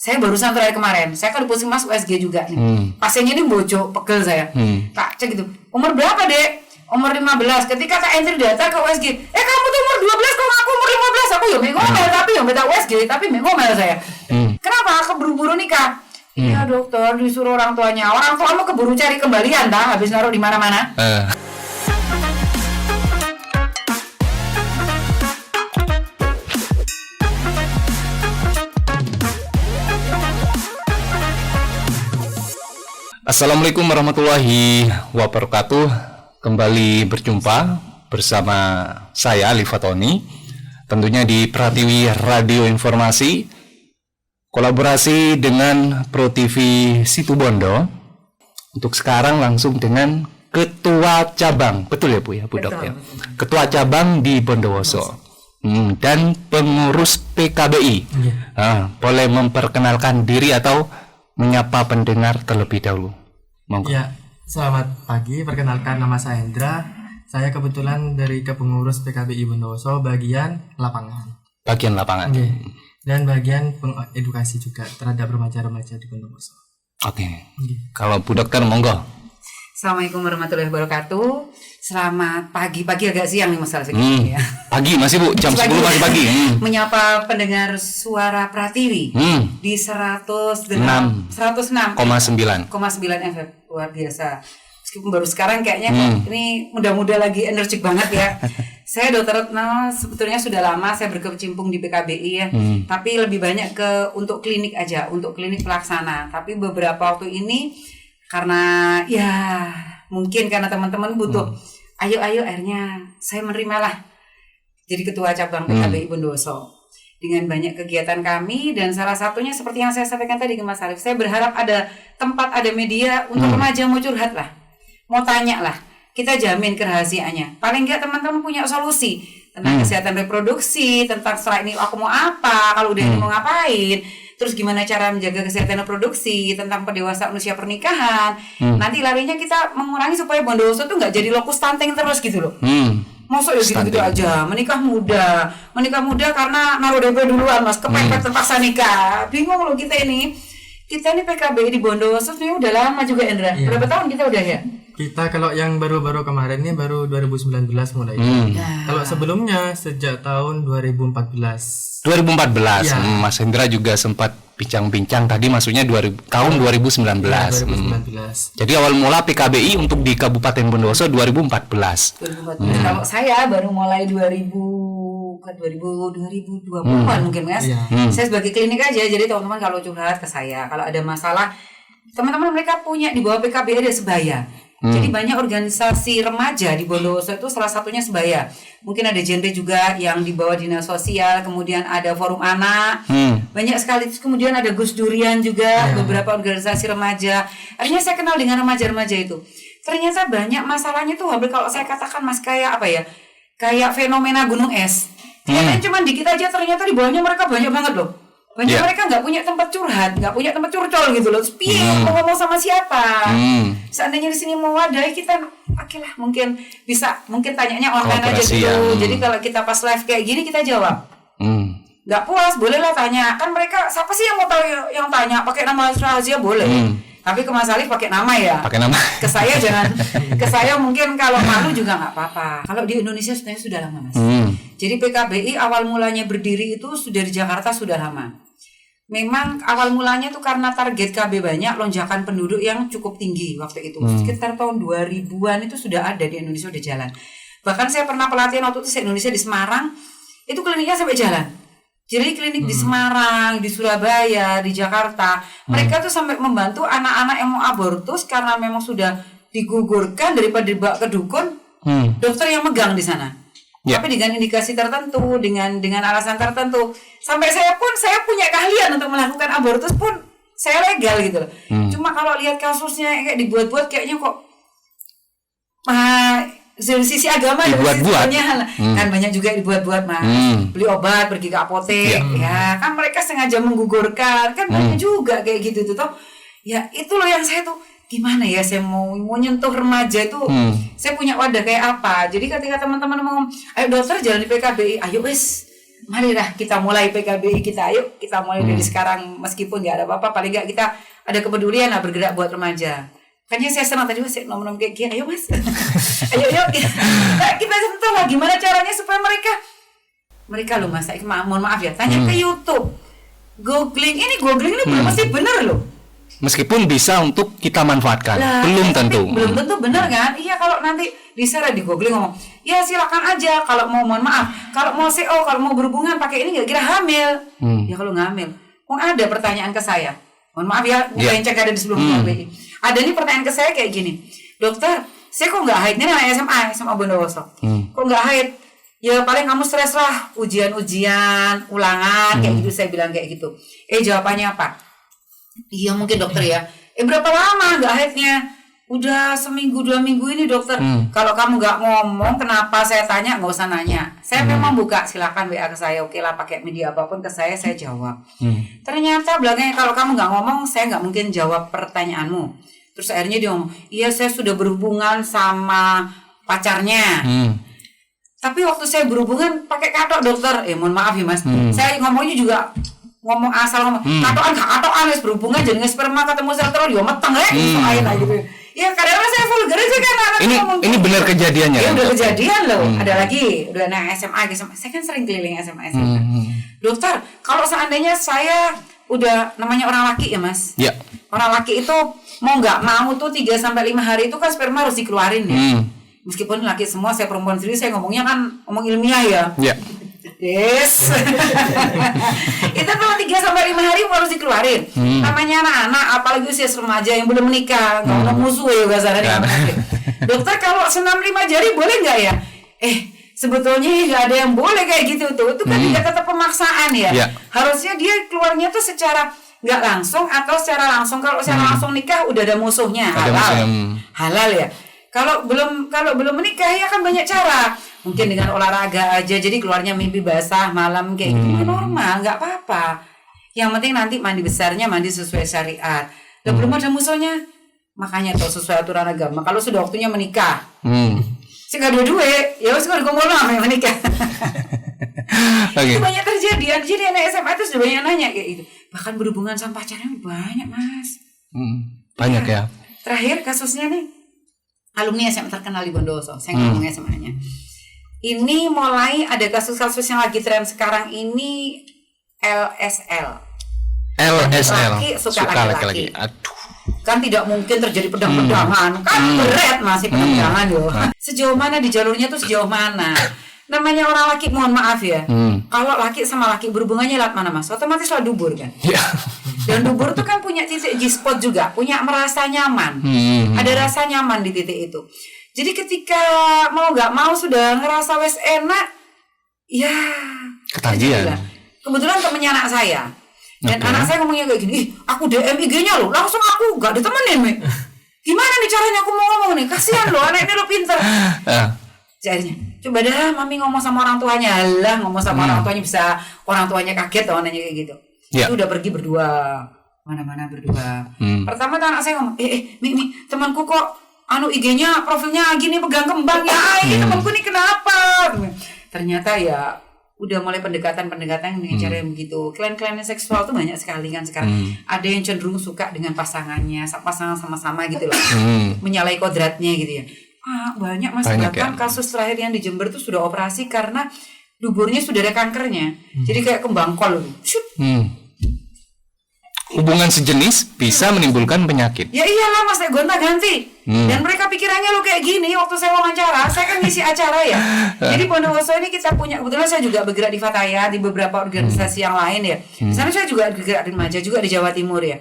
Saya barusan terakhir kemarin, saya kan di Puskesmas USG juga nih. Pasiennya ini bocok, pegel saya. Tak cek gitu. Umur berapa, Dek? Umur 15. Ketika Kak Entri datang ke USG, kamu tuh umur 12 kok aku umur 15. Aku ya ngomel tapi ya minta USG, tapi ngomel saya. Kenapa? Keburu-buru nikah. Iya dokter, disuruh orang tuanya. Orang tuamu keburu cari kembalian dah, habis naruh di mana-mana. Assalamualaikum warahmatullahi wabarakatuh. Kembali berjumpa bersama saya Ali Fatoni, tentunya di Pratiwi Radio Informasi, kolaborasi dengan Pro TV Situbondo. Untuk sekarang langsung dengan Ketua Cabang, betul ya Bu ya, Bu Dok ya? Ketua Cabang di Bondowoso dan pengurus PKBI. Boleh memperkenalkan diri atau menyapa pendengar terlebih dahulu. Monggo. Ya, selamat pagi. Perkenalkan, nama saya Hendra. Saya kebetulan dari kepengurus PKBI Bondowoso bagian lapangan. Bagian lapangan. Dan bagian edukasi juga terhadap remaja-remaja di Bondowoso. Oke. Kalau Bu Dokter monggo. Assalamualaikum warahmatullahi wabarakatuh. Selamat pagi agak siang nih Mas Alfie ya. Pagi masih Bu, jam 10 masih pagi. Menyapa pendengar suara Pratiwi di 106,9 FM. Luar biasa. Meskipun baru sekarang kayaknya ini muda-muda lagi energik banget ya. Saya Dr. Retno sebetulnya sudah lama saya berkecimpung di PKBI ya. Tapi lebih banyak untuk klinik aja, untuk klinik pelaksana. Tapi beberapa waktu ini karena ya mungkin karena teman-teman butuh ayo akhirnya saya menerimalah jadi ketua cabang PKBI Bondowoso dengan banyak kegiatan kami, dan salah satunya seperti yang saya sampaikan tadi ke Mas Arif, saya berharap ada tempat, ada media untuk remaja mau curhat lah, mau tanya lah, kita jamin kerahasiaannya. Paling enggak teman-teman punya solusi tentang kesehatan reproduksi, tentang setelah ini aku mau apa, kalau udah ini mau ngapain, terus gimana cara menjaga kesehatan reproduksi, tentang pendewasaan usia pernikahan. Nanti larinya kita mengurangi supaya Bondowoso tuh nggak jadi lokus stunting terus gitu loh. Masuk ya gitu-gitu aja, menikah muda karena naruh DP duluan Mas, kepepet terpaksa nikah. Bingung loh kita ini PKBI di Bondowoso sebenarnya udah lama juga Endra. Berapa tahun kita udah ya? Kita kalau yang baru-baru kemarin ini baru 2019 mulai. Kalau sebelumnya sejak tahun 2014. 2014. Mas Hendra juga sempat bincang-bincang tadi, maksudnya tahun 2019. 2019. Jadi awal mula PKBI untuk di Kabupaten Bondowoso 2014. Kalau saya baru mulai 2020-an mungkin Mas. Saya sebagai klinik aja, jadi teman-teman kalau curhat ke saya, kalau ada masalah, teman-teman mereka punya di bawah PKBI ada sebaya. Jadi banyak organisasi remaja di Bondowoso itu, salah satunya sebaya. Mungkin ada genre juga yang di bawah dinas sosial, kemudian ada forum anak, banyak sekali. Kemudian ada Gus Durian juga, beberapa organisasi remaja. Akhirnya saya kenal dengan remaja-remaja itu. Ternyata banyak masalahnya tuh hampir kalau saya katakan Mas kayak apa ya? Kayak fenomena gunung es. Ternyata cuma dikit aja, ternyata di bawahnya mereka banyak banget loh. Mereka nggak punya tempat curhat, nggak punya tempat curcol gitu loh. Mau ngomong sama siapa? Seandainya di sini mau wadai kita, okelah mungkin bisa, mungkin tanyanya online aja gitu. Jadi kalau kita pas live kayak gini kita jawab. Nggak puas, bolehlah tanya. Kan mereka siapa sih yang mau tahu yang tanya? Pakai nama rahasia boleh. Tapi ke Mas Alif pakai nama ya. Pakai nama. Ke saya jangan. Ke saya mungkin kalau malu juga nggak apa-apa. Kalau di Indonesia sebenarnya sudah lama Mas. Jadi PKBI awal mulanya berdiri itu sudah di Jakarta sudah lama. Memang awal mulanya tuh karena target KB banyak, lonjakan penduduk yang cukup tinggi waktu itu. Sekitar tahun 2000-an itu sudah ada di Indonesia, udah jalan. Bahkan saya pernah pelatihan waktu itu di Indonesia di Semarang, itu kliniknya sampai jalan. Jadi klinik di Semarang, di Surabaya, di Jakarta, mereka tuh sampai membantu anak-anak yang mau abortus karena memang sudah digugurkan daripada dibawa ke dukun, dokter yang megang di sana. Tapi dengan indikasi tertentu, dengan alasan tertentu, sampai saya punya keahlian untuk melakukan abortus pun saya legal gitu loh. Cuma kalau lihat kasusnya kayak dibuat-buat, kayaknya kok dari sisi agama dibuat-buat kan banyak juga dibuat-buat Mas. Beli obat, pergi ke apotek, ya kan mereka sengaja menggugurkan, kan banyak juga kayak gitu tuh toh. Ya itu loh yang saya tuh gimana ya, saya mau nyentuh remaja itu, saya punya wadah kayak apa. Jadi ketika teman-teman ngomong, ayo dokter jalan di PKBI, ayo wes, marilah kita mulai PKBI kita, ayo kita mulai dari sekarang, meskipun nggak ada apa-apa, paling nggak kita ada kepedulian lah bergerak buat remaja. Makanya saya senang tadi saya nom-nom kayak gini, ayo mas, ayo kita sentuh lah gimana caranya supaya mereka loh mas, mohon maaf ya, tanya ke YouTube, googling ini belum pasti bener loh. Meskipun bisa untuk kita manfaatkan, belum tentu benar kan? Iya, kalau nanti di-share di googling ngomong, ya silakan aja kalau mau, mohon maaf, kalau mau CO, kalau mau berhubungan pakai ini nggak kira hamil. Ya kalau nggak hamil, ada pertanyaan ke saya, mohon maaf ya, yang cek ada di sebelum PKBI. Ada nih pertanyaan ke saya kayak gini, dokter, saya kok nggak haid? Ini anak SMA Bondowoso, kok nggak haid? Ya paling kamu stres lah, ujian, ulangan, kayak gitu. Saya bilang kayak gitu. Jawabannya apa? Iya mungkin dokter ya. Berapa lama nggak haidnya? Udah seminggu 2 minggu ini dokter. Kalau kamu nggak ngomong, kenapa saya tanya? Nggak usah nanya. Saya memang buka, silakan WA ke saya. Oke lah, pakai media apapun ke saya jawab. Ternyata belakangnya kalau kamu nggak ngomong, saya nggak mungkin jawab pertanyaanmu. Terus akhirnya dia ngomong, iya saya sudah berhubungan sama pacarnya. Tapi waktu saya berhubungan pakai katok dokter. Mohon maaf ya mas. Saya ngomongnya juga ngomong asal ngomong katokan wis berhubungan jadi sperma ketemu sel telur yo meteng soalnya gitu. Ya kadang-kadang saya vulgar aja kan ini benar kejadiannya. Ya udah kejadian loh. Ada lagi udah anak SMA gitu. Saya kan sering keliling SMA. Dokter, kalau seandainya saya udah namanya orang laki ya mas. Ya. Orang laki itu mau nggak mau tuh 3 sampai 5 hari itu kan sperma harus dikeluarin ya. Meskipun laki semua, saya perempuan sendiri, saya ngomongnya kan ngomong ilmiah ya. Iya. Yes. Itu kalau 3 sampai 5 hari harus dikeluarin. Namanya anak-anak, apalagi usia remaja yang belum menikah, nggak ada musuh ya bahasanya. Dokter kalau senam 5 jari boleh nggak ya? Sebetulnya nggak ada yang boleh kayak gitu tuh. Itu kan tidak tetap pemaksaan ya. Harusnya dia keluarnya tuh secara nggak langsung atau secara langsung. Kalau secara langsung nikah udah ada musuhnya, halal ya. Kalau belum menikah ya kan banyak cara. Mungkin dengan olahraga aja, jadi keluarnya mimpi basah malam kayak gitu normal, nggak apa-apa. Yang penting nanti mandi besarnya mandi sesuai syariat. Dan belum ada musuhnya, makanya tuh sesuai aturan agama. Kalau sudah waktunya menikah, sih nggak dua-dua, ya harus ngomong sama yang menikah. Itu banyak terjadi. Jadi anak SMA itu sudah banyak nanya kayak gitu. Bahkan berhubungan sama pacarnya banyak mas. Banyak ya. Terakhir kasusnya nih. Alumni SMA terkenal di Bondowoso, saya ngomong SMA-nya. Ini mulai ada kasus-kasus yang lagi tren sekarang ini LSL. Laki suka laki-laki. Aduh. Kan tidak mungkin terjadi pedang-pedangan, kan berat masih pedang-pedangan yo. Sejauh mana di jalurnya tuh sejauh mana? Namanya orang laki, mohon maaf ya. Kalau laki sama laki berhubungannya lewat mana mas? Otomatis lewat dubur kan. Dan dubur tuh kan punya titik G-spot juga, punya merasa nyaman. Ada rasa nyaman di titik itu. Jadi ketika mau nggak mau sudah ngerasa wes enak, ya ketagihan. Kebetulan temennya anak saya. Dan anak saya ngomongnya kayak gini, aku DM IG-nya loh, langsung aku nggak ditemenin nih. Gimana nih caranya aku mau ngomong nih? Kasihan loh, anak ini lo pinter. Jadinya, coba dah mami ngomong sama orang tuanya. Lah ngomong sama orang tuanya bisa orang tuanya kaget atau nanya kayak gitu. Itu udah pergi berdua, mana-mana berdua. Pertama tuh anak saya ngomong, Mi, temanku kok IG-nya profilnya gini pegang kembang ya. Ini temanku nih kenapa? Ternyata ya udah mulai pendekatan dengan cara yang begitu. Klien-klien seksual tuh banyak sekali kan sekarang. Ada yang cenderung suka dengan pasangannya, pasangan sama-sama gitu loh. Menyalahi kodratnya gitu ya. Banyak mas, bahkan kasus terakhir yang di Jember tuh sudah operasi karena duburnya sudah ada kankernya. Jadi kayak kembang kol. Hubungan sejenis bisa menimbulkan penyakit. Ya iyalah mas, saya gonta-ganti. Dan mereka pikirannya lo kayak gini. Waktu saya wawancara, saya kan ngisi acara ya. Jadi Bondowoso ini kita punya, kebetulan saya juga bergerak di Fataya, di beberapa organisasi yang lain ya. Di sana saya juga bergerak di remaja, juga di Jawa Timur ya.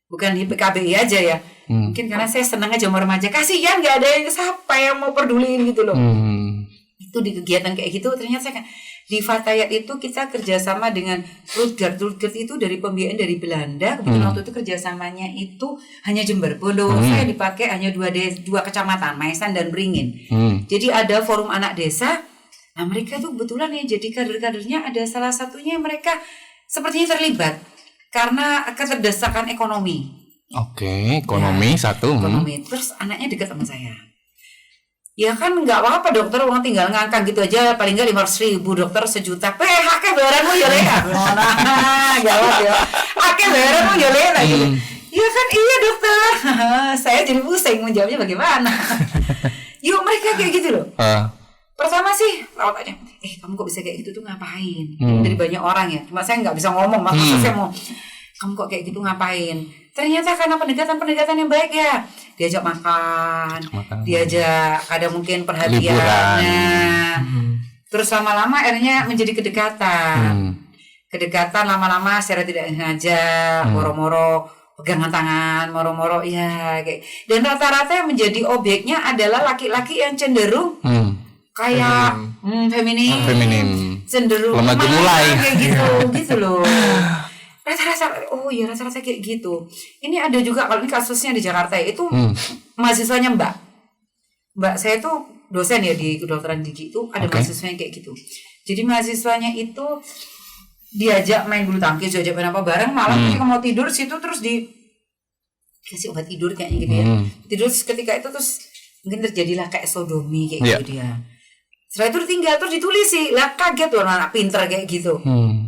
Bukan di PKBI aja ya. Mungkin karena saya senang aja sama remaja. Kasihan gak ada yang siapa yang mau peduliin gitu loh. Itu di kegiatan kayak gitu ternyata saya kan di Fatayat itu kita kerjasama dengan Rutgert itu dari pembiayaan dari Belanda. Kebetulan waktu itu kerjasamanya itu hanya Jember. Bondowoso saya dipakai hanya dua kecamatan, Maesan dan Beringin. Jadi ada forum anak desa. Nah mereka tuh kebetulan ya jadi kader-kadernya ada salah satunya mereka sepertinya terlibat karena keterdesakan ekonomi. Oke, ekonomi satu. Ekonomi. Terus anaknya dekat sama saya. Ya kan nggak apa-apa dokter, uang tinggal ngangkang gitu aja, paling nggak 500.000 dokter sejuta. Akeh bayaranmu ya le, jawab ya. Akeh bayaranmu ya le gitu. Ya kan iya dokter. Saya jadi pusing menjawabnya bagaimana. Yuk mereka kayak gitu loh. Pertama sih tanya, kamu kok bisa kayak gitu tuh ngapain? Dari banyak orang ya. Cuma saya nggak bisa ngomong, makanya saya mau, kamu kok kayak gitu ngapain? Ternyata karena pendekatan yang baik ya. Diajak makan. Diajak ada mungkin perhatiannya. Terus lama-lama akhirnya menjadi kedekatan. Kedekatan lama-lama secara tidak sengaja, moro-moro pegangan tangan, moro-moro ya kayak. Dan rata-rata yang menjadi objeknya adalah laki-laki yang cenderung kayak feminin, cenderung lemah gemulai kayak gitu loh. Rata-rata kayak gitu. Ini ada juga kalau ini kasusnya di Jakarta ya, itu mahasiswanya Mbak saya tuh dosen ya di kedokteran gigi, itu ada mahasiswanya kayak gitu. Jadi mahasiswanya itu diajak main bulu tangkis, diajak main apa bareng, malam ketika mau tidur situ terus dikasih obat tidur kayaknya gitu ya. Tidur ketika itu terus mungkin terjadilah kayak sodomi kayak gitu dia. Setelah itu ditinggal terus ditulis sih, lah kaget loh anak pinter kayak gitu.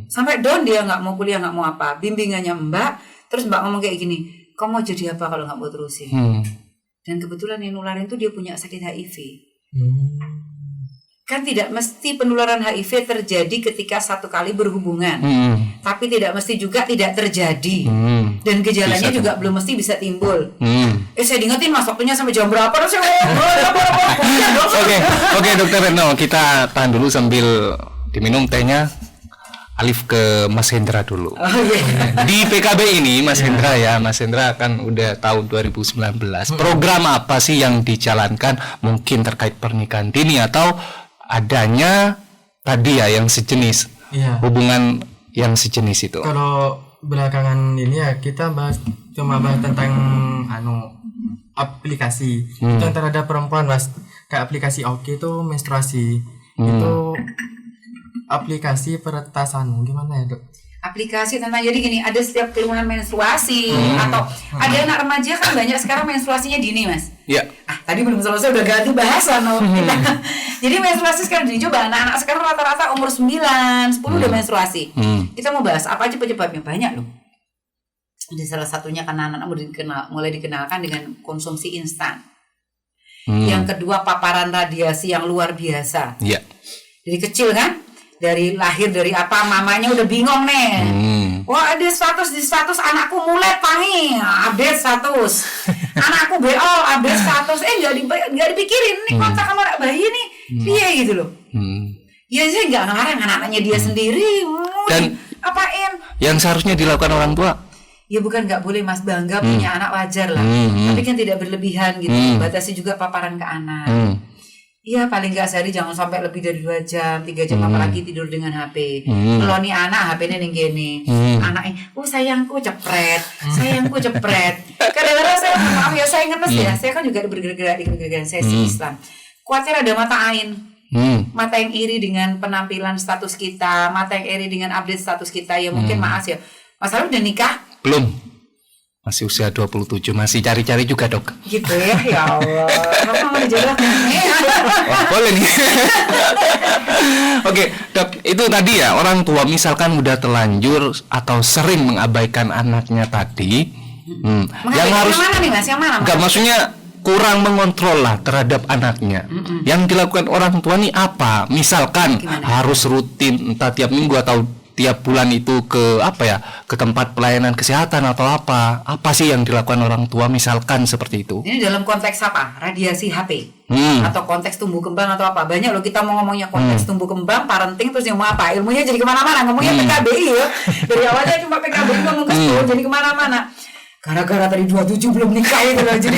Sampai down dia nggak mau kuliah, nggak mau apa. Bimbingannya Mbak, terus Mbak ngomong kayak gini, kamu mau jadi apa kalau nggak mau terusin? Dan kebetulan yang nularin itu dia punya sakit HIV. Kan tidak mesti penularan HIV terjadi ketika satu kali berhubungan, tapi tidak mesti juga tidak terjadi, dan gejalanya bisa juga belum mesti bisa timbul. Saya diingetin mas waktunya sampai jam berapa? Terus Oke, Dokter Retno, kita tahan dulu sambil diminum tehnya. Alif ke Mas Hendra dulu. Di PKB ini Mas Hendra ya, Mas Hendra kan udah tahun 2019. Program apa sih yang dijalankan mungkin terkait pernikahan dini atau adanya tadi ya yang sejenis, hubungan yang sejenis itu? Kalau belakangan ini ya kita cuma bahas tentang aplikasi itu yang terhadap perempuan mas, kayak aplikasi Oke itu menstruasi itu aplikasi peretasan gimana ya dok? Aplikasi tentang jadi gini, ada setiap keluhan menstruasi atau ada anak remaja kan banyak sekarang menstruasinya dini mas. Iya. Tadi belum selesai udah ganti bahasan kita. Jadi menstruasi sekarang dicoba anak-anak sekarang rata-rata umur 9, 10 udah menstruasi. Kita mau bahas apa aja penyebabnya, banyak loh. Jadi salah satunya karena anak-anak mulai dikenalkan dengan konsumsi instan. Yang kedua paparan radiasi yang luar biasa. Iya. Dari kecil kan, dari lahir dari apa mamanya udah bingung nih. Wah ada status anakku mulai pangi, update status. Anakku BO, update status. Nggak dipikirin nih kontak sama anak bayi nih, dia gitu loh. Ya saya nggak ngelarang anak-anaknya dia sendiri. Dan apain? Yang seharusnya dilakukan orang tua? Ya bukan nggak boleh mas, bangga punya anak wajar lah. Tapi kan tidak berlebihan gitu. Batasi juga paparan ke anak. Iya paling nggak sehari jangan sampai lebih dari 2 jam, 3 jam apalagi tidur dengan HP. Kalau nih anak HP-nya nih gini, anaknya, sayangku cepret. Kadang-kadang saya maaf ya saya ngenes ya, saya kan juga bergerak di kegiatan saya Islam. Khawatir ada mata ain, mata yang iri dengan penampilan status kita, mata yang iri dengan update status kita. Ya mungkin maaf ya, Mas Alif udah nikah? Belum. Masih usia 27, masih cari-cari juga dok. Gitu ya Allah. Kamu mau dijodoh? Boleh nih. Oke, dok, itu tadi ya orang tua misalkan udah terlanjur atau sering mengabaikan anaknya tadi. Yang harus mana nih mas? Yang mana? Enggak, maksudnya kurang mengontrol lah terhadap anaknya. Yang dilakukan orang tua nih apa? Misalkan harus rutin entah tiap minggu atau tiap bulan itu ke tempat pelayanan kesehatan atau apa sih yang dilakukan orang tua misalkan seperti itu? Ini dalam konteks apa? Radiasi HP atau konteks tumbuh kembang atau apa? Banyak loh kita mau ngomongnya konteks tumbuh kembang, parenting, terus yang mau apa? Ilmunya jadi kemana-mana, ngomongnya PKBI ya. Dari awalnya cuma PKBI ngomong ke sekolah, jadi kemana-mana. Gara-gara tadi 27 belum nikah itu loh jadi.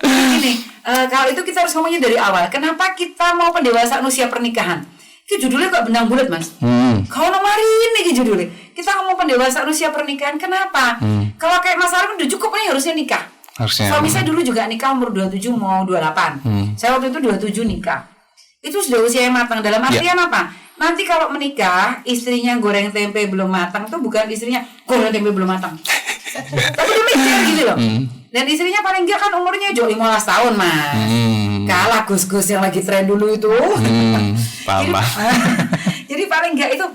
Gini, kalau itu kita harus ngomongnya dari awal. Kenapa kita mau pendewasaan usia pernikahan? Itu judulnya kok benang bulat mas. Kalau nomor ini judulnya kita ngomong pendewasaan usia pernikahan. Kenapa? Kalau kayak Mas Arun udah cukup nih harusnya nikah. Suami saya dulu juga nikah umur 27 mau 28. Saya waktu itu 27 nikah. Itu sudah usia yang matang. Dalam artian apa? Nanti kalau menikah istrinya goreng tempe belum matang tuh bukan istrinya goreng tempe belum matang. Tapi dia mikir gitu loh. Dan istrinya paling enggak kan umurnya jo 15 tahun mas. Kalah Gus-Gus yang lagi tren dulu itu. Paham. Jadi paling enggak itu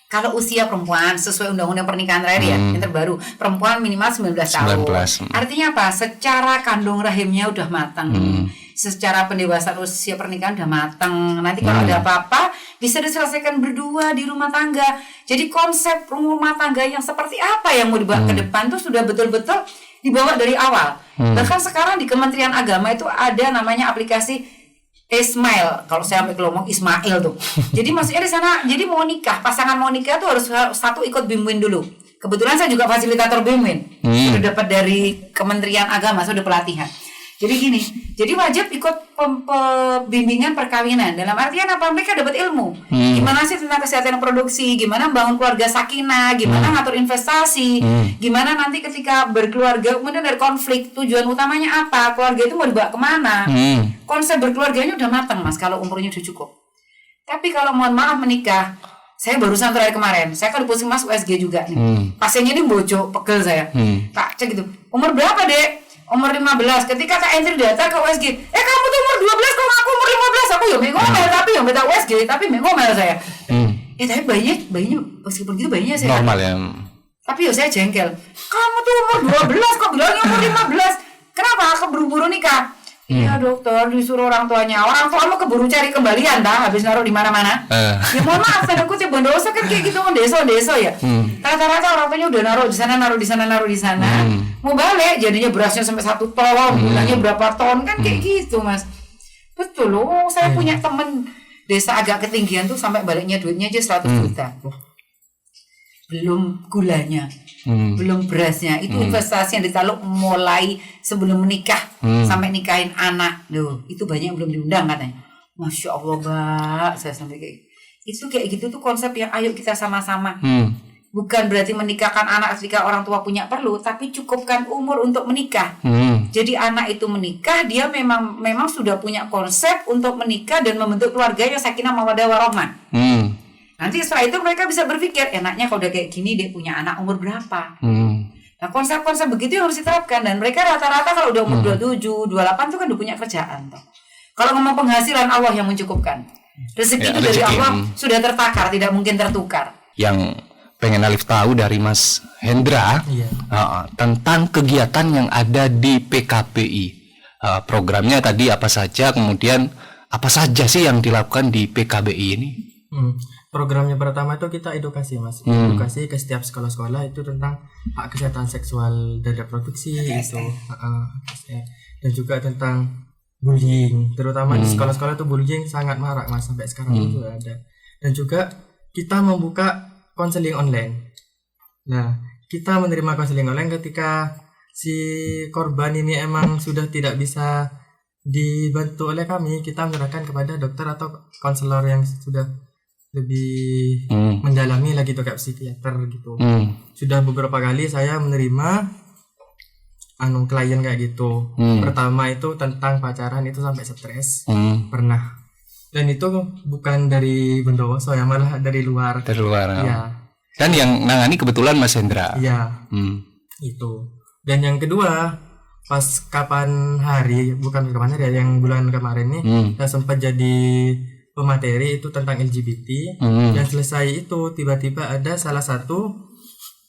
kalau usia perempuan sesuai undang-undang pernikahan terakhir ya yang terbaru, perempuan minimal 19 tahun. 19. Artinya apa? Secara kandung rahimnya udah matang. Secara pendewasaan usia pernikahan udah matang. Nanti kalau ada apa-apa bisa diselesaikan berdua di rumah tangga. Jadi konsep rumah tangga yang seperti apa yang mau dibawa ke depan tuh sudah betul-betul dibawa dari awal. Bahkan sekarang di Kementerian Agama itu ada namanya aplikasi Ismail, kalau saya sampai ngomong Ismail tuh. Jadi maksudnya di sana, jadi mau nikah, pasangan mau nikah tuh harus satu ikut BIMWIN dulu. Kebetulan saya juga fasilitator BIMWIN, sudah dapat dari Kementerian Agama, sudah pelatihan. Jadi gini, jadi wajib ikut pembimbingan perkawinan. Dalam artian apa? Mereka dapat ilmu. Gimana sih tentang kesehatan reproduksi, gimana membangun keluarga sakinah, gimana ngatur investasi, gimana nanti ketika berkeluarga kemudian dari konflik, tujuan utamanya apa, keluarga itu mau dibawa kemana. Konsep berkeluarganya udah matang mas, kalau umurnya udah cukup. Tapi kalau mohon maaf menikah, saya barusan terakhir kemarin, saya kan pusing mas USG juga nih. Pasiennya ini bocok, pegel saya. Tak cek gitu, umur berapa dek? Umur 15, ketika Kak Entri data ke USG, kamu tuh umur 12 kok aku umur 15, aku ya ngomel tapi ya beta USG, tapi ngomel saya. Tapi bayinya meskipun gitu bayinya sehat. Normal ya. Tapi ya saya jengkel. Kamu tuh umur 12 kok bilangnya umur 15. Kenapa keburu-buru nikah? Iya dokter, disuruh orang tuanya. Orang tuamu keburu cari kembalian dah, habis naruh di mana-mana. Ya mohon maaf, tanda kutip bondoso kan kayak gitu kan desa ya. Rata-rata orang tuanya udah naruh di sana, naruh di sana. Mau balik, jadinya berasnya sampai 1 ton, gulanya berapa ton kan kayak gitu mas. Betul loh, saya punya temen desa agak ketinggian tuh sampai baliknya duitnya aja 100 juta. Belum gulanya. Belum berasnya, itu investasi yang ditaruh mulai sebelum menikah sampai nikahin anak. Loh, itu banyak yang belum diundang katanya. Masya Allah, Mbak, saya sampai kayak gitu tuh konsep yang ayo kita sama-sama. Bukan berarti menikahkan anak ketika orang tua punya perlu, tapi cukupkan umur untuk menikah. Jadi anak itu menikah, dia memang sudah punya konsep untuk menikah dan membentuk keluarga yang sakinah mawaddah warahmah. Nanti setelah itu mereka bisa berpikir, enaknya kalau udah kayak gini dia punya anak umur berapa. Nah konsep-konsep begitu yang harus diterapkan. Dan mereka rata-rata kalau udah umur 27, 28 tuh kan udah punya kerjaan toh. Kalau ngomong penghasilan, Allah yang mencukupkan. Rezeki itu dari Allah sudah tertakar, tidak mungkin tertukar. Yang pengen Alif tahu dari Mas Hendra tentang kegiatan yang ada di PKBI. Programnya tadi apa saja, kemudian apa saja sih yang dilakukan di PKBI ini? Programnya pertama itu kita edukasi mas, edukasi ke setiap sekolah-sekolah itu tentang hak kesehatan seksual dan reproduksi itu, dan juga tentang bullying, terutama di sekolah-sekolah itu bullying sangat marak mas sampai sekarang itu ada. Dan juga kita membuka konseling online. Nah kita menerima konseling online ketika si korban ini emang sudah tidak bisa dibantu oleh kami, kita menyerahkan kepada dokter atau konselor yang sudah lebih mendalami lagi tuh kayak psikiater gitu. Sudah beberapa kali saya menerima klien kayak gitu. Pertama itu tentang pacaran itu sampai stres. Pernah. Dan itu bukan dari Bondowoso ya, malah dari luar. Dari luar. Ya. Dan yang nangani kebetulan Mas Hendra. Iya. Itu. Dan yang kedua, pas kapan hari ya, yang bulan kemarin nih saya sempat jadi pemateri itu tentang LGBT. Yang selesai itu tiba-tiba ada salah satu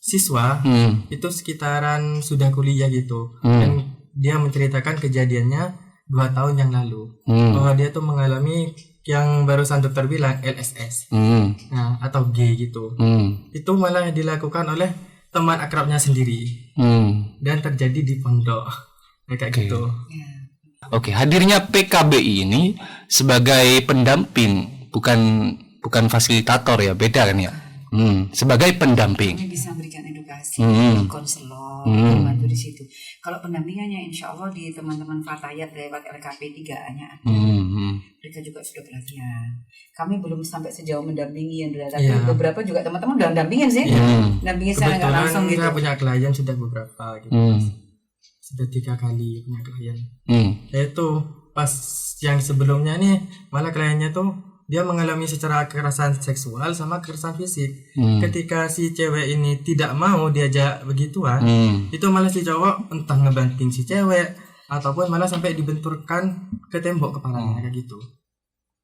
siswa itu sekitaran sudah kuliah gitu, dan dia menceritakan kejadiannya 2 tahun yang lalu bahwa dia tuh mengalami yang barusan dokter bilang LSS, nah atau G gitu. Itu malah dilakukan oleh teman akrabnya sendiri dan terjadi di pondok kayak gitu. Oke, hadirnya PKBI ini sebagai pendamping, bukan fasilitator ya, beda kan ya. Sebagai pendamping. Kami bisa memberikan edukasi, konselor, membantu di situ. Kalau pendampingannya insya Allah di teman-teman Fatayat lewat LKP 3A-nya ada. Mereka juga sudah pelatihan. Kami belum sampai sejauh mendampingi yang tapi beberapa juga teman-teman udah mendampingin sih. Dampingin secara nggak langsung gitu. Saya punya klien sudah beberapa gitu. Sudah 3 kali punya klien. Yaitu pas yang sebelumnya nih malah kliennya tuh dia mengalami secara kekerasan seksual sama kekerasan fisik. Ketika si cewek ini tidak mau diajak begituan, itu malah si cowok entah ngebanting si cewek ataupun malah sampai dibenturkan ke tembok kepalanya kayak gitu.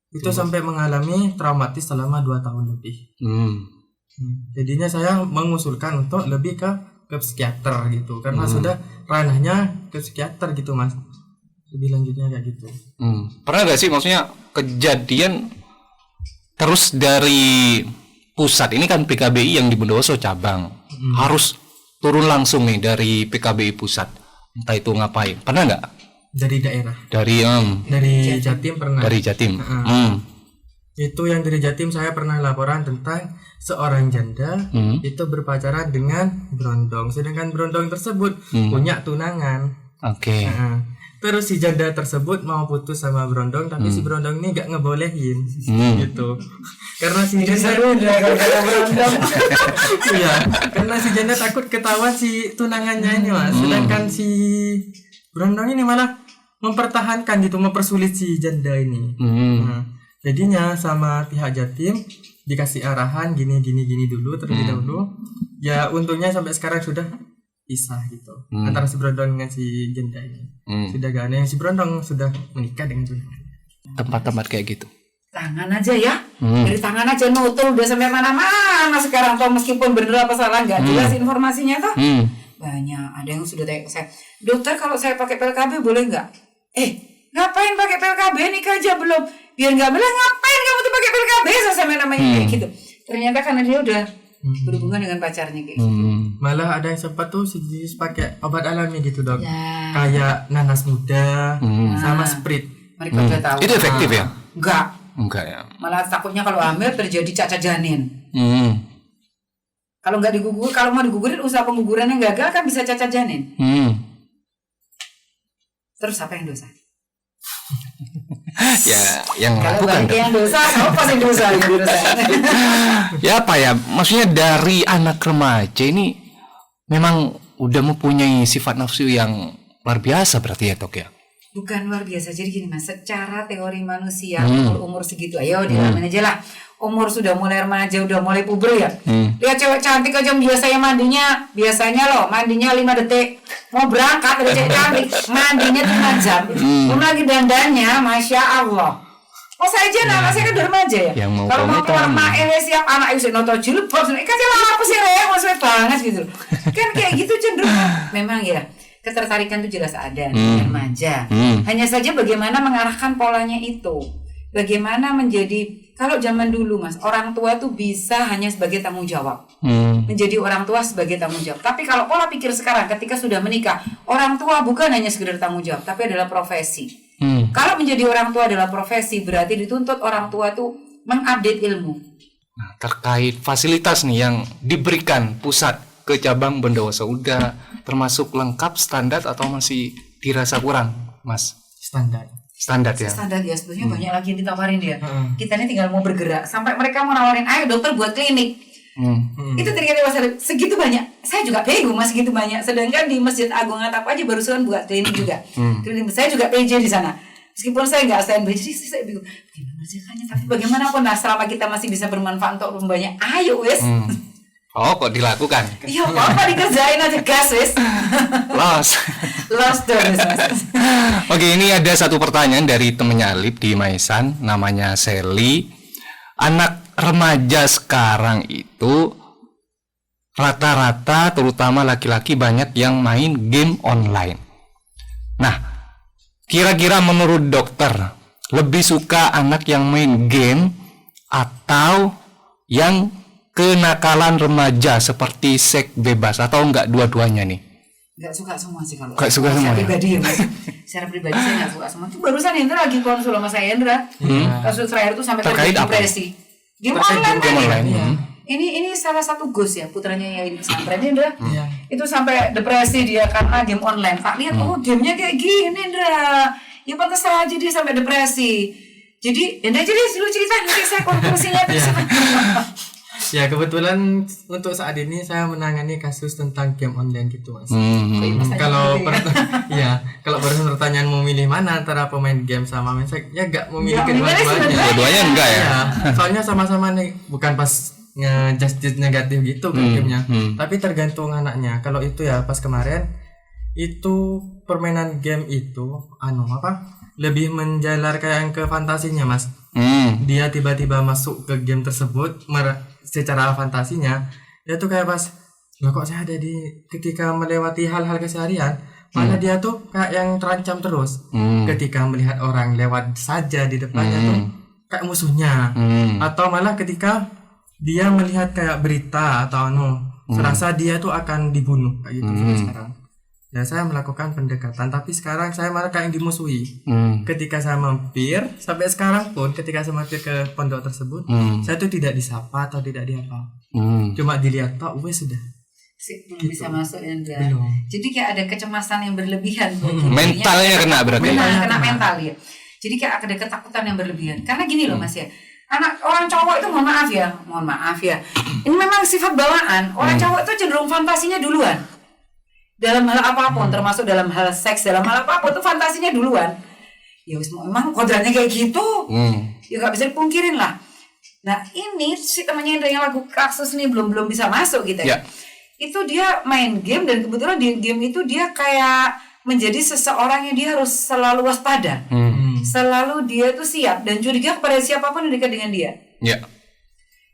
Itu sampai mengalami traumatis selama 2 tahun lebih. Jadinya saya mengusulkan untuk lebih ke psikiater gitu, karena sudah ranahnya ke psikiater gitu Mas. Lebih lanjutnya kayak gitu. Pernah gak sih maksudnya kejadian terus dari pusat, ini kan PKBI yang di Bondowoso cabang, harus turun langsung nih dari PKBI pusat, entah itu ngapain, pernah nggak? Dari daerah. Dari Jatim pernah. Dari Jatim. Itu yang dari Jatim saya pernah laporan tentang seorang janda itu berpacaran dengan berondong, sedangkan berondong tersebut punya tunangan. Oke. Terus si janda tersebut mau putus sama berondong, tapi si berondong ini gak ngebolehin gitu. Karena si janda iya, karena si janda takut ketahuan si tunangannya ini Mas. Sedangkan si berondong ini malah mempertahankan gitu, mempersulit si janda ini. Jadinya sama pihak Jatim dikasih arahan gini dulu terlebih dahulu. Ya untungnya sampai sekarang sudah pisah gitu antara si berondong dengan si janda ini. Sudah gak ada, yang si berondong sudah menikah dengan tunangannya. Tempat-tempat kayak gitu. Tangan aja ya, dari tangan aja nutul udah sampai mana-mana sekarang. Toh meskipun bener apa salah nggak jelas informasinya toh. Banyak, ada yang sudah tanya ke saya, dokter kalau saya pakai PLKB boleh nggak? Ngapain pakai PLKB, nikah aja belum? Biar nggak bilang ngapain kamu tuh pakai PLKB sampai namanya kayak gitu. Ternyata karena dia udah berhubungan dengan pacarnya kayak gitu. Malah ada yang sempat tuh sejenis pakai obat alami gitu dok, kayak nanas muda sama Sprite. Mereka udah tahu. Itu efektif ya? Enggak ya. Malah takutnya kalau hamil terjadi cacat janin. Kalau nggak digugur, kalau mau digugurin usaha pengguguran yang gagal kan bisa cacat janin. Terus apa yang dosa? Ya yang kalau lakukan yang dosa, apa sih dosa? Ya apa ya, maksudnya dari anak remaja ini memang udah mempunyai sifat nafsu yang luar biasa berarti ya dok ya? Bukan luar biasa, jadi gini Mas, secara teori manusia umur segitu, ayo dialamin aja lah. Umur sudah mulai remaja, udah mulai puber ya. Lihat cewek cantik aja biasanya mandinya 5 detik. Mau berangkat ada cewek cantik, mandinya 5 jam. Belum lagi dandannya, Masya Allah. Oh saya aja anak saya kan udah remaja ya. Kalau mau keluar siap anak itu nonton jilbab, kan dia apa sih maksudnya banget gitu. Kan kayak gitu cenderung. Memang ya. Ketertarikan itu jelas ada di remaja. Hanya saja bagaimana mengarahkan polanya itu. Bagaimana menjadi, kalau zaman dulu Mas, orang tua tuh bisa hanya sebagai tanggung jawab. Menjadi orang tua sebagai tanggung jawab. Tapi kalau pola pikir sekarang ketika sudah menikah, orang tua bukan hanya sekedar tanggung jawab, tapi adalah profesi. Kalau menjadi orang tua adalah profesi, berarti dituntut orang tua tuh mengupdate ilmu. Nah, terkait fasilitas nih yang diberikan pusat ke cabang Bondowoso, udah termasuk lengkap standar atau masih dirasa kurang, Mas? Standar ya. Standar ya, sebetulnya banyak lagi yang ditawarin dia. Kita ini tinggal mau bergerak. Sampai mereka mau nawarin, ayo dokter buat klinik. Itu ternyata masalah segitu banyak. Saya juga bingung Mas, segitu banyak. Sedangkan di Masjid Agung Atap aja barusan buat klinik juga. Klinik saya juga PJ di sana. Meskipun saya nggak standby, jadi saya bingung. Bagaimana ceritanya? Tapi bagaimanapun selama kita masih bisa bermanfaat untuk orang banyak, ayo wes. Oh, kok dilakukan? Iya, apa dikerjain aja gas, wes. Lost terus. Oke, ini ada satu pertanyaan dari temennya Alip di Maisan, namanya Sally. Anak remaja sekarang itu rata-rata, terutama laki-laki, banyak yang main game online. Nah, kira-kira menurut dokter, lebih suka anak yang main game atau yang kenakalan remaja seperti seks bebas, atau enggak dua-duanya nih? Enggak suka semua sih kalau. Enggak suka semua. Pribadi ya Mas. Secara pribadi saya enggak suka semua. Itu barusan Hendra lagi konsul sama saya Hendra. Kasus terakhir itu sampai terjadi depresi. Game online kan ya? Ini salah satu Gus ya, putranya yang pesantren Hendra. Itu sampai depresi dia karena game online. Pak lihat gamenya kayak gini Hendra. Ya pantas aja dia sampai depresi. Jadi Hendra jadi lu cerita nanti saya konklusinya Ya kebetulan untuk saat ini saya menangani kasus tentang game online gitu mas. Kalau ya kalau pertanyaan mau milih mana antara pemain game sama main seks, ya nggak memilih kedua-duanya. Dua-duanya enggak ya? Soalnya sama-sama nih, bukan pas nge-justice negatif gitu kan gamenya, tapi tergantung anaknya. Kalau itu ya pas kemarin itu permainan game itu lebih menjalar kayak ke fantasinya mas. Dia tiba-tiba masuk ke game tersebut secara fantasinya dia tuh kayak pas kok saya ada ketika melewati hal-hal keseharian malah dia tuh kayak yang terancam terus ketika melihat orang lewat saja di depannya tuh kayak musuhnya, atau malah ketika dia melihat kayak berita atau serasa dia tuh akan dibunuh kayak gitu sekarang. Ya saya melakukan pendekatan, tapi sekarang saya malah kayak dimusuhi. Ketika saya mampir, sampai sekarang pun ketika saya mampir ke pondok tersebut, saya tuh tidak disapa atau tidak diapa. Cuma dilihat tok, sudah. Belum bisa masuk ya enggak. Jadi kayak ada kecemasan yang berlebihan. Mentalnya kena berarti. Kena mental ya. Jadi kayak ada ketakutan yang berlebihan. Karena gini loh mas ya, orang cowok itu mohon maaf ya. Ini memang sifat bawaan. Orang cowok itu cenderung fantasinya duluan. Dalam hal apapun, termasuk dalam hal seks, dalam hal apapun itu fantasinya duluan. Ya memang kodratnya kayak gitu. Ya gak bisa dipungkirin lah. Nah ini si temannya Indra yang lagu kasus ini belum bisa masuk gitu ya. Itu dia main game dan kebetulan di game itu dia kayak menjadi seseorang yang dia harus selalu waspada. Selalu dia tuh siap dan curiga kepada siapapun yang dekat dengan dia.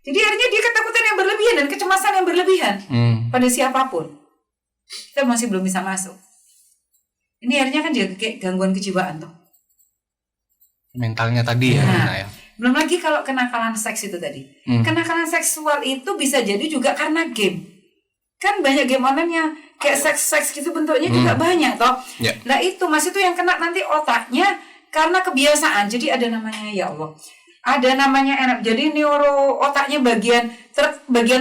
Jadi akhirnya dia ketakutan yang berlebihan dan kecemasan yang berlebihan pada siapapun. Kita masih belum bisa masuk. Ini akhirnya kan dia kayak gangguan kejiwaan tuh. Mentalnya tadi ya. Belum lagi kalau kenakalan seks itu tadi. Kenakalan seksual itu bisa jadi juga karena game. Kan banyak game online yang kayak seks gitu bentuknya juga banyak toh. Nah itu masih tuh yang kena nanti otaknya karena kebiasaan. Jadi ada namanya ya Allah. Ada namanya enak. Jadi neuro otaknya bagian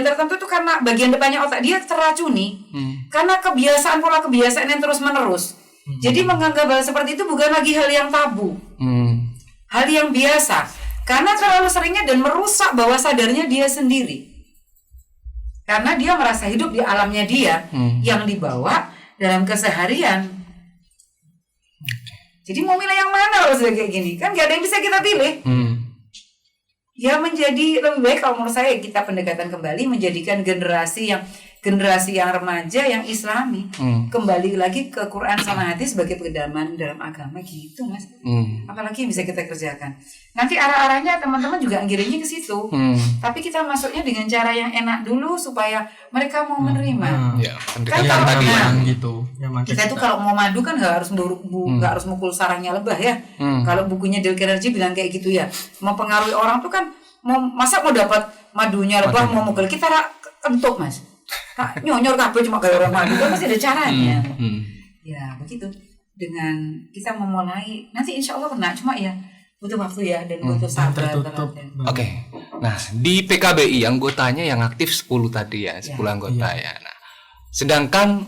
tertentu tuh karena bagian depannya otak dia terracuni. Karena pola kebiasaan yang terus menerus. Jadi menganggap hal seperti itu bukan lagi hal yang tabu. Hal yang biasa. Karena terlalu seringnya dan merusak bawah sadarnya dia sendiri. Karena dia merasa hidup di alamnya dia yang dibawa dalam keseharian. Jadi mau milih yang mana kalau sudah kayak gini? Kan gak ada yang bisa kita pilih. Ya menjadi lebih baik kalau menurut saya kita pendekatan kembali menjadikan generasi yang remaja yang islami kembali lagi ke Quran sama hadis sebagai pedoman dalam agama gitu mas. Apalagi yang bisa kita kerjakan. Nanti arah-arahnya teman-teman juga ngiringnya ke situ. Tapi kita masuknya dengan cara yang enak dulu supaya mereka mau menerima. Pendekatan tadi gitu. Kita tuh kalau mau madu kan nggak harus mukul sarangnya lebah ya. Kalau bukunya Dale Carnegie bilang kayak gitu ya, mempengaruhi orang tuh kan masa mau dapat madunya lebah mau mukul kita kentuk mas. Nyonyor kabel cuma gara-gara madu kan masih ada caranya. Ya begitu. Dengan kita memulai nanti insya Allah kena, cuma ya butuh waktu ya dan butuh sabar. Oke. Nah di PKBI anggotanya yang aktif 10 tadi ya, 10 anggota ya. Nah sedangkan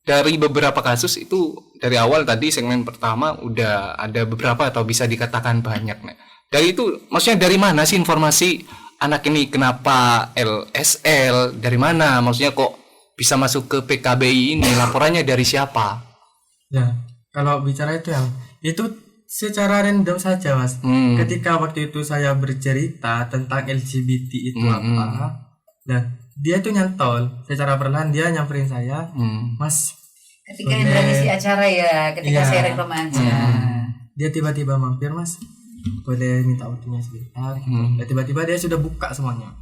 dari beberapa kasus itu dari awal tadi segmen pertama udah ada beberapa atau bisa dikatakan banyak. Nah dari itu maksudnya dari mana sih informasi anak ini kenapa LSL, dari mana maksudnya kok bisa masuk ke PKBI ini, laporannya dari siapa? Ya kalau bicara itu secara random saja mas. Ketika waktu itu saya bercerita tentang LGBT itu apa, nah dia tuh nyantol secara perlahan, dia nyamperin saya, mas. Ketika Indra ngisi acara ya, ketika sharing remaja, dia tiba-tiba mampir mas, boleh minta waktunya sebentar. Dan tiba-tiba dia sudah buka semuanya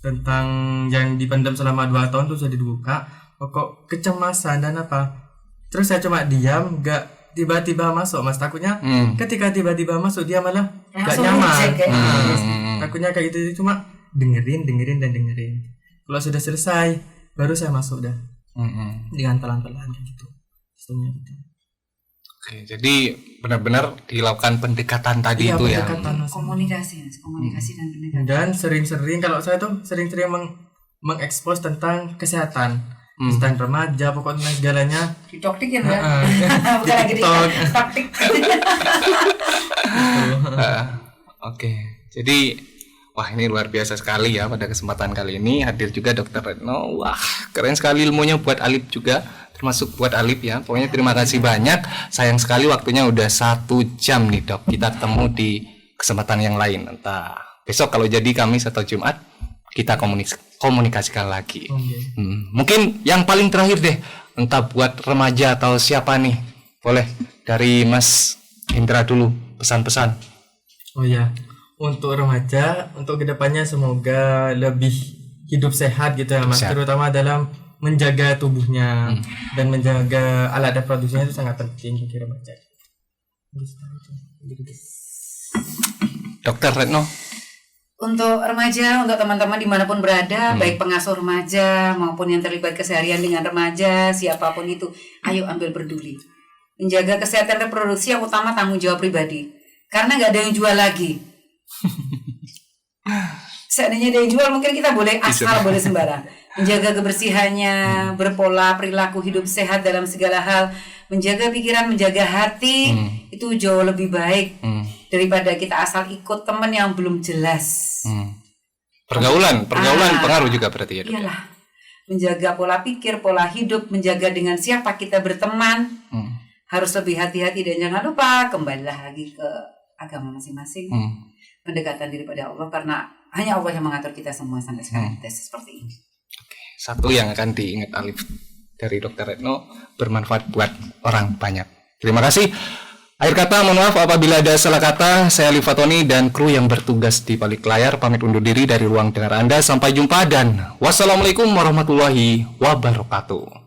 tentang yang dipendam selama 2 tahun tuh sudah dibuka. Pokok kecemasan dan apa. Terus saya cuma diam, gak tiba-tiba masuk mas. Takutnya ketika tiba-tiba masuk dia malah gak nyaman. Takutnya kayak gitu, cuma dengerin. Kalau sudah selesai baru saya masuk dah. Dengan pelan-pelan gitu. Sistemnya gitu. Oke, jadi benar-benar dilakukan pendekatan tadi itu ya. Komunikasi dan pendekatan. Dan sering-sering kalau saya tuh sering-sering mengekspos tentang kesehatan. Tentang remaja, pokoknya segalanya. Didoktik ya enggak? Bukan lagi didoktik. Oke. Jadi Wah, ini luar biasa sekali ya pada kesempatan kali ini hadir juga Dr. Retno. Wah, keren sekali ilmunya buat Alif juga, termasuk buat Alif ya. Pokoknya terima kasih banyak. Sayang sekali waktunya udah 1 jam nih Dok. Kita ketemu di kesempatan yang lain. Entah besok kalau jadi Kamis atau Jumat kita komunikasikan lagi. Mungkin yang paling terakhir deh, entah buat remaja atau siapa nih. Boleh dari Mas Indra dulu pesan-pesan. Oh ya, untuk remaja, untuk kedepannya semoga lebih hidup sehat gitu ya Mas, terutama dalam menjaga tubuhnya dan menjaga alat reproduksinya itu sangat penting bagi remaja. Dokter Retno. Untuk remaja, untuk teman-teman dimanapun berada, baik pengasuh remaja maupun yang terlibat keseharian dengan remaja, siapapun itu, ayo ambil peduli. Menjaga kesehatan reproduksi yang utama tanggung jawab pribadi. Karena nggak ada yang jual lagi. Seandainya ada yang jual, mungkin kita boleh asal, boleh sembarang. Menjaga kebersihannya, berpola perilaku hidup sehat dalam segala hal, menjaga pikiran, menjaga hati, itu jauh lebih baik daripada kita asal ikut teman yang belum jelas. Pergaulan pengaruh juga berarti ya Dok. Iyalah, menjaga pola pikir, pola hidup, menjaga dengan siapa kita berteman, harus lebih hati-hati dan jangan lupa kembalilah lagi ke agama masing-masing, pendekatan diri pada Allah karena hanya Allah yang mengatur kita semua sampai sekarang kita seperti ini. Satu yang akan diingat Alif dari Dr. Retno, bermanfaat buat orang banyak. Terima kasih. Akhir kata, mohon maaf apabila ada salah kata. Saya Alif Fatoni dan kru yang bertugas di balik layar pamit undur diri dari ruang dengar Anda. Sampai jumpa dan wassalamualaikum warahmatullahi wabarakatuh.